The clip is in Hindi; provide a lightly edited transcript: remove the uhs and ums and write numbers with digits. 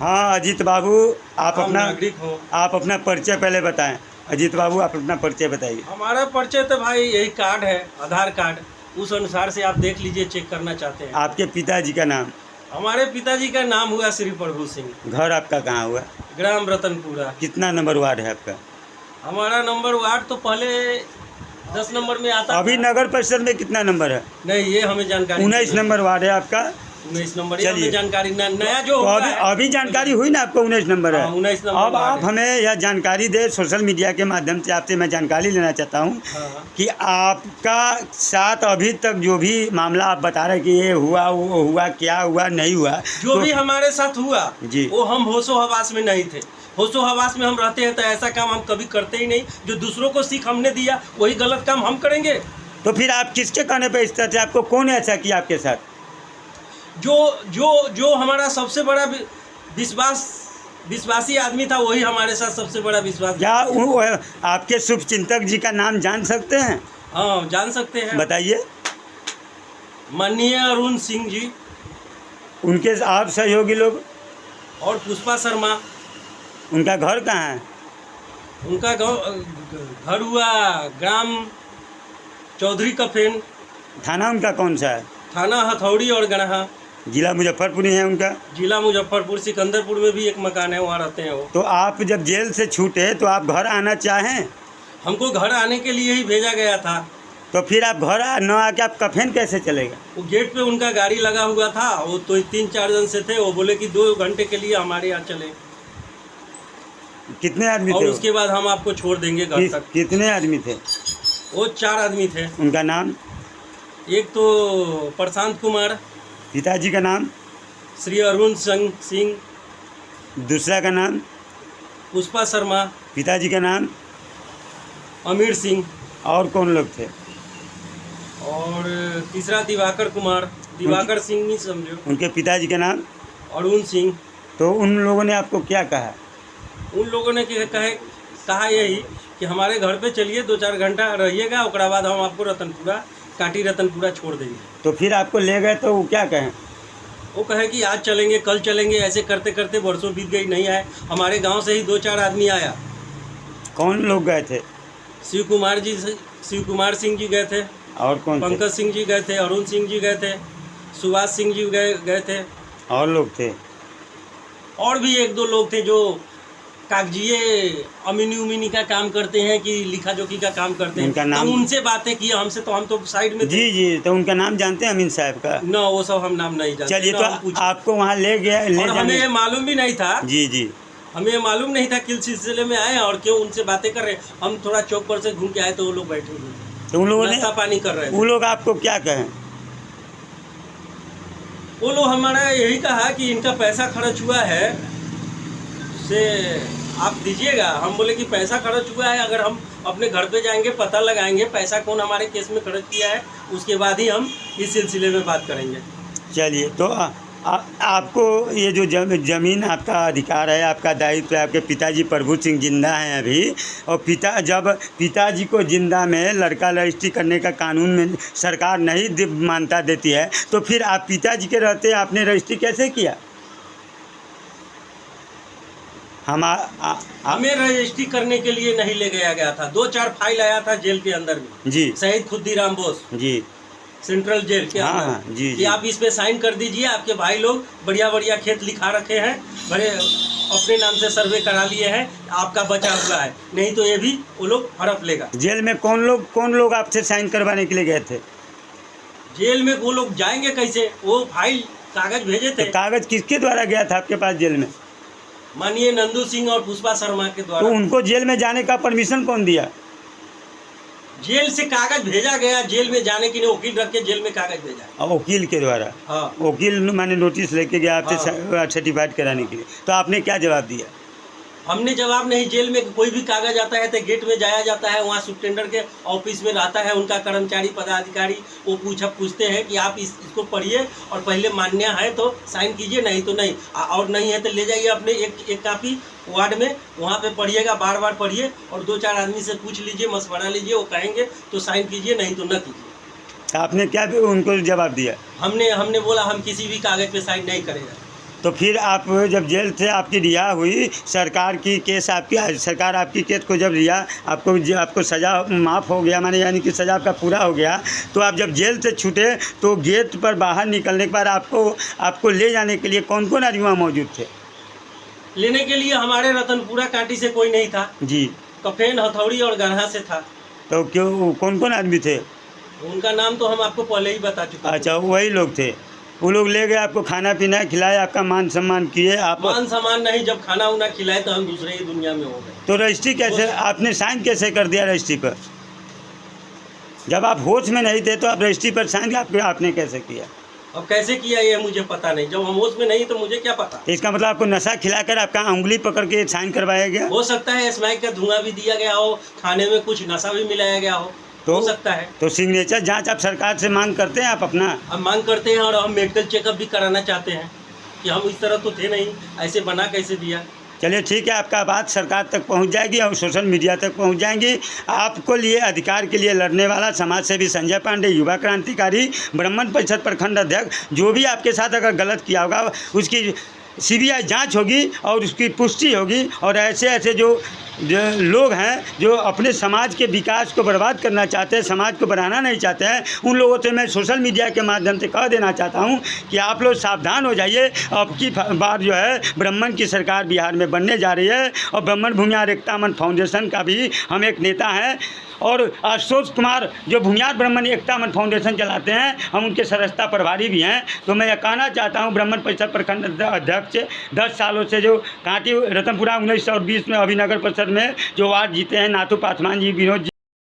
हाँ अजीत बाबू, आप आम अपना नागरिक हो। आप अपना परिचय पहले बताएं। अजीत बाबू, आप अपना परिचय बताइए। हमारा परिचय तो भाई यही कार्ड है, आधार कार्ड। उस अनुसार से आप देख लीजिए, चेक करना चाहते हैं। आपके पिताजी का नाम? हमारे पिताजी का नाम हुआ श्री प्रभु सिंह। घर आपका कहाँ हुआ? ग्राम रतनपुरा। कितना नंबर वार्ड है आपका? हमारा नंबर वार्ड तो पहले 10 नंबर में आता अभी था। नगर परिषद में कितना नंबर है? नहीं, ये हमें जानकारी 19 नंबर वार्ड है आपका। 19 नंबर, ये चलिए। हमें जानकारी नया जो तो हुआ अभी है। अभी जानकारी हुई ना आपको 19 नंबर है। हाँ, 19 नंबर अब वार्ड आप है। हमें यह जानकारी दे, सोशल मीडिया के माध्यम से आपसे मैं जानकारी लेना चाहता हूँ हाँ। कि आपका साथ अभी तक जो भी मामला आप बता रहे हैं कि ये हुआ वो हुआ, क्या हुआ नहीं हुआ, जो तो भी हमारे साथ हुआ जी। वो हम होशो हवास में नहीं थे। होशो हवास में हम रहते हैं तो ऐसा काम हम कभी करते ही नहीं। जो दूसरों को सीख हमने दिया वही गलत काम हम करेंगे। तो फिर आप किसके कहने पे इस तरह से, आपको कौन ऐसा किया आपके साथ? जो जो जो हमारा सबसे बड़ा विश्वासी आदमी था, वही हमारे साथ सबसे बड़ा विश्वास। क्या आपके शुभचिंतक जी का नाम जान सकते हैं? हाँ, जान सकते हैं। बताइए। माननीय अरुण सिंह जी उनके आप सहयोगी लोग? और पुष्पा शर्मा। उनका घर कहाँ है? उनका घर हुआ ग्राम चौधरी कफेन, थाना उनका कौन सा है? थाना हथौड़ी और गढ़ा, जिला मुजफ्फरपुर ही है उनका। जिला मुजफ्फरपुर। सिकंदरपुर में भी एक मकान है, वहाँ रहते हैं वो। तो आप जब जेल से छूटे तो आप घर आना चाहें? हमको घर आने के लिए ही भेजा गया था। तो फिर आप घर न आके आप कफेन कैसे चलेगा? वो गेट पे उनका गाड़ी लगा हुआ था, वो तो 3-4 जन से थे। वो बोले कि 2 घंटे के लिए हमारे यहाँ चले, कितने आदमी और थे? उसके बाद हम आपको छोड़ देंगे घर तक। कितने आदमी थे? वो 4 आदमी थे। उनका नाम? एक तो प्रशांत कुमार, पिताजी का नाम? श्री अरुण सिंह। दूसरा का नाम? पुष्पा शर्मा। पिताजी का नाम? अमीर सिंह। और कौन लोग थे? और तीसरा दिवाकर कुमार, दिवाकर सिंह ही समझो। उनके पिताजी का नाम? अरुण सिंह। तो उन लोगों ने आपको क्या कहा? उन लोगों ने कहा यही कि हमारे घर पे चलिए, 2-4 घंटा रहिएगा, उसके बाद हम आपको रतनपुरा, काटी रतनपुरा छोड़ देंगे। तो फिर आपको ले गए तो वो क्या कहें? वो कहे कि आज चलेंगे, कल चलेंगे, ऐसे करते करते वर्षों बीत गई, नहीं आए। हमारे गांव से ही 2-4 आदमी आया। कौन लोग गए थे? शिव कुमार सिंह जी गए थे। और कौन थे? पंकज सिंह जी गए थे, अरुण सिंह जी गए थे, सुभाष सिंह जी गए थे। और लोग थे? और भी 1-2 लोग थे जो कागजिए अमीनी का काम करते हैं, कि लिखा जोखी का काम करते हैं। उनका नाम? तो उनसे बातें की हमसे, तो हम तो साइड में थे। जी जी। तो उनका नाम जानते हैं अमीन साहब का? ना, वो सब हम नाम नहीं जानते। चलिए, ना हम तो पूछे। आपको वहाँ ले गया, ले और हमें जाने? ये मालूम भी नहीं था। जी जी। हमें ये मालूम नहीं था किस सिलसिले में आए और क्यों उनसे बातें कर रहे हैं। हम थोड़ा चौक पर से घूम के आए तो वो लोग बैठे हुए थे, तो उन लोगों ने, नाश्ता पानी कर रहे थे। वो लोग आपको क्या कहें? वो लोग हमारा यही कहा कि इनका पैसा खर्च हुआ है, से आप दीजिएगा। हम बोले कि पैसा खर्च हुआ है, अगर हम अपने घर पे जाएंगे, पता लगाएंगे पैसा कौन हमारे केस में खर्च किया है, उसके बाद ही हम इस सिलसिले में बात करेंगे। चलिए, तो आपको ये जो ज़मीन आपका अधिकार है, आपका दायित्व है, आपके पिताजी प्रभु सिंह जिंदा हैं अभी, और जब पिताजी को जिंदा में लड़का रजिस्ट्री करने का कानून में सरकार नहीं मान्यता देती है, तो फिर आप पिताजी के रहते आपने रजिस्ट्री कैसे किया? हमें रजिस्ट्री करने के लिए नहीं ले गया था। 2-4 फाइल आया था जेल के अंदर में। जी। शहीद खुद्दीराम बोस जी। सेंट्रल जेल के अंदर। हाँ, जी कि जी। आप इस पे साइन कर दीजिए, आपके भाई लोग बढ़िया खेत लिखा रखे हैं, बड़े अपने नाम से सर्वे करा लिए हैं, आपका बचा हुआ है, नहीं तो ये भी वो लोग हड़प लेगा। जेल में कौन लोग आपसे साइन करवाने के लिए गए थे? जेल में वो लोग जाएंगे कैसे? वो फाइल कागज भेजे थे। तो कागज किसके द्वारा गया था आपके पास जेल में? माननीय नंदू सिंह और पुष्पा शर्मा के द्वारा। तो उनको जेल में जाने का परमिशन कौन दिया? जेल से कागज भेजा गया, जेल में जाने के लिए वकील रख के जेल में कागज भेजा। वकील के द्वारा? हाँ। वकील मैंने नोटिस लेके गया आपसे हाँ। सर्टिफाइड कराने के लिए, तो आपने क्या जवाब दिया? हमने जवाब नहीं। जेल में कोई भी कागज आता है तो गेट में जाया जाता है, वहाँ सुप्रिटेंडेंट के ऑफिस में रहता है उनका कर्मचारी पदाधिकारी, वो पूछते हैं कि आप इसको पढ़िए और पहले मान्य है तो साइन कीजिए, नहीं तो नहीं, और नहीं है तो ले जाइए अपने एक कापी वार्ड में, वहाँ पे पढ़िएगा, बार पढ़िए, और 2-4 आदमी से पूछ लीजिए, मशवरा लीजिए, वो कहेंगे तो साइन कीजिए, नहीं तो न कीजिए। आपने क्या भी उनको जवाब दिया? हमने बोला हम किसी भी कागज पे साइन नहीं करेगा। तो फिर आप जब जेल से आपकी रिहा हुई, सरकार की केस आपकी, सरकार आपकी केस को जब रिहा, आपको सज़ा माफ़ हो गया, माने यानी कि सज़ा आपका पूरा हो गया, तो आप जब जेल से छूटे तो गेट पर बाहर निकलने के बाद आपको ले जाने के लिए कौन कौन आदमी वहाँ मौजूद थे? लेने के लिए हमारे रतनपुरा कांटी से कोई नहीं था, जी। कफेन, हथौड़ी और गढ़ा से था। तो क्यों, कौन कौन आदमी थे? उनका नाम तो हम आपको पहले ही बता चुके हैं। अच्छा, वही लोग थे। वो लोग ले गए, आपको खाना पीना खिलाया, आपका मान सम्मान किए, आप मान सम्मान नहीं, जब खाना उना खिलाए तो हम दूसरे ही दुनिया में हो गए। तो रजिस्ट्री कैसे, आपने साइन कैसे कर दिया रजिस्ट्री पर? जब आप होश में नहीं थे तो आप रजिस्ट्री पर साइन आपने कैसे किया? अब कैसे किया ये मुझे पता नहीं, जब हम होश में नहीं तो मुझे क्या पता। तो इसका मतलब आपको नशा खिलाकर आपका उंगली पकड़ के साइन करवाया गया? हो सकता है स्मैक का धुआं भी दिया गया हो, खाने में कुछ नशा भी मिलाया गया हो सकता है। तो सिग्नेचर जांच आप सरकार से मांग करते हैं आप अपना? हम मांग करते हैं और हम मेडिकल चेकअप भी कराना चाहते हैं कि हम इस तरह तो थे नहीं, ऐसे बना कैसे दिया। चलिए ठीक है, आपका बात सरकार तक पहुंच जाएगी और सोशल मीडिया तक पहुंच जाएंगी। आपको लिए अधिकार के लिए लड़ने वाला समाज सेवी संजय पांडे, युवा क्रांतिकारी, ब्राह्मण परिषद प्रखंड अध्यक्ष, जो भी आपके साथ अगर गलत किया होगा उसकी सीबीआई जांच होगी और उसकी पुष्टि होगी। और ऐसे जो लोग हैं जो अपने समाज के विकास को बर्बाद करना चाहते हैं, समाज को बढ़ाना नहीं चाहते हैं, उन लोगों से मैं सोशल मीडिया के माध्यम से कह देना चाहता हूं कि आप लोग सावधान हो जाइए। अब की बार जो है ब्राह्मण की सरकार बिहार में बनने जा रही है और ब्राह्मण भूमिहार एकता मंच फाउंडेशन का भी हम एक नेता हैं और आशुतोष कुमार जो भूमिहार ब्राह्मण एकता मंच फाउंडेशन चलाते हैं, हम उनके सदस्यता प्रभारी भी हैं। तो मैं यह कहना चाहता हूं ब्राह्मण परिषद प्रखंड अध्यक्ष 10 सालों से जो कांटी रतनपुरा 1920 में अभिनगर परिषद में जो वार्ड जीते हैं, नाथू पासवान जी, विनोद जी,